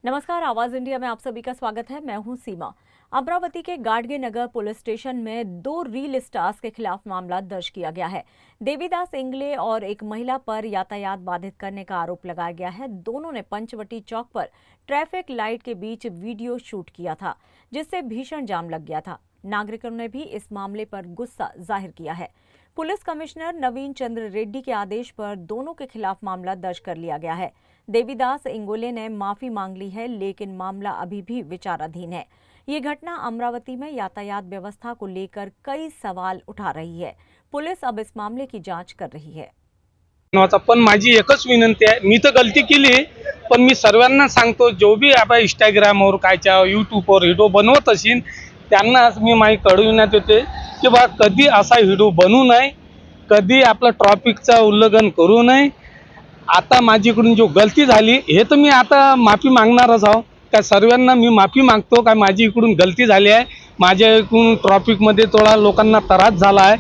नमस्कार, आवाज इंडिया में आप सभी का स्वागत है। मैं हूं सीमा। अमरावती के गाडगे नगर पुलिस स्टेशन में 2 रील स्टार्स के खिलाफ मामला दर्ज किया गया है। देवीदास इंगले और एक महिला पर यातायात बाधित करने का आरोप लगाया गया है। दोनों ने पंचवटी चौक पर ट्रैफिक लाइट के बीच वीडियो शूट किया था, जिससे भीषण जाम लग गया था। नागरिकों ने भी इस मामले पर गुस्सा जाहिर किया है। पुलिस कमिश्नर नवीन चंद्र रेड्डी के आदेश पर दोनों के खिलाफ मामला दर्ज कर लिया गया है। देवीदास इंगोले ने माफी मांग ली है, लेकिन मामला अभी भी विचाराधीन है। ये घटना अमरावती में यातायात व्यवस्था को लेकर कई सवाल उठा रही है। पुलिस अब इस मामले की जांच कर रही है। पण माझी एकच विनंती आहे, मी तर गलती केली, पण मी सर्वांना सांगतो, जो भी आता इंस्टाग्रामवर कायच्या यूट्यूबवर व्हिडिओ बनवत असेल त्यांना मी माही कळविण्यात येते की बा कधी असा व्हिडिओ बनवू नये, कधी आपलं ट्रॅफिकचा उल्लंघन करू नये। आता माझीकडून जो गलती झाली हे तर मी आता माफी मागणारच आहो। त्या सर्वांना मी माफी मागतो का माझी इकडून गलती झाली आहे, माझ्या इकडून ट्रॅफिकमध्ये थोडा लोकांना त्रास झाला आहे।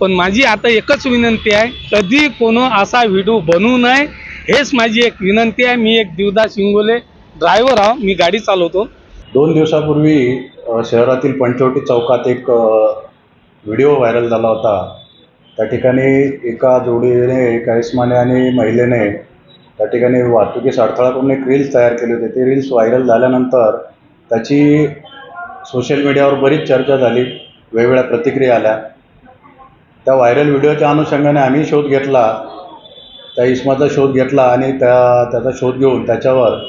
पण माझी आता एकच विनंती आहे, कधी कोनो असा व्हिडिओ बनवू नये, हेच माझी एक विनंती आहे। मी एक देवदास इंगोले ड्रायव्हर आहो, मी गाडी चालवतो। 2 दिवसापूर्वी शहरातील पंचवटी चौकात एक व्हिडिओ व्हायरल झाला होता। त्या ठिकाणी एका जोडीने करिश्माने आणि महिलेने त्या ठिकाणी वाहतुकीस अडथळा करून एक रील्स तयार केली होती। ते रील्स व्हायरल झाल्यानंतर त्याची सोशल मीडियावर बरीच चर्चा झाली, वेगवेगळ्या प्रतिक्रिया आल्या। त्या व्हायरल व्हिडिओच्या अनुषंगाने आम्ही शोध घेतला, त्या इसमाचा शोध घेतला आणि त्याचा शोध घेऊन त्याच्यावर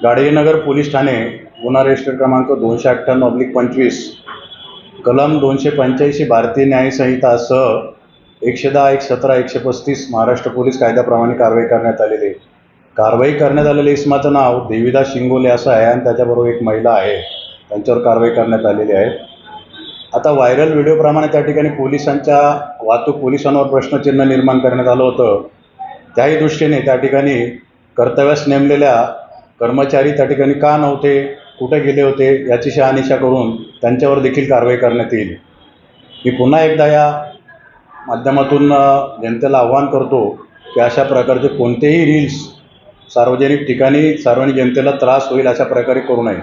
गाडगेनगर पोलीस ठाणे गुन्हा रजिस्टर क्रमांक 258/25 कलम 285 भारतीय न्याय संहिता सह 110, 117, 135 महाराष्ट्र पोलीस कायद्याप्रमाणे कारवाई करण्यात आलेली आहे। कारवाई करण्यात आलेल्या इसमाचं नाव देवीदास शिंगोले असं आहे आणि त्याच्याबरोबर एक महिला आहे, त्यांच्यावर कारवाई करण्यात आलेली आहे। आता व्हायरल व्हिडिओप्रमाणे त्या ठिकाणी वाहतूक पोलिसांवर प्रश्नचिन्ह निर्माण करण्यात आलं होतं। त्याही दृष्टीने त्या ठिकाणी कर्तव्यास नेमलेल्या कर्मचारी त्या ठिकाणी का नव्हते, कुठे गेले होते याची शहानिशा करून त्यांच्यावर देखील कारवाई करण्यात येईल। मी पुन्हा एकदा या माध्यमातून जनतेला आवाहन करतो की अशा प्रकारचे कोणतेही रील्स सार्वजनिक ठिकाणी सार्वजनिक जनतेला त्रास होईल अशा प्रकारे करू नये।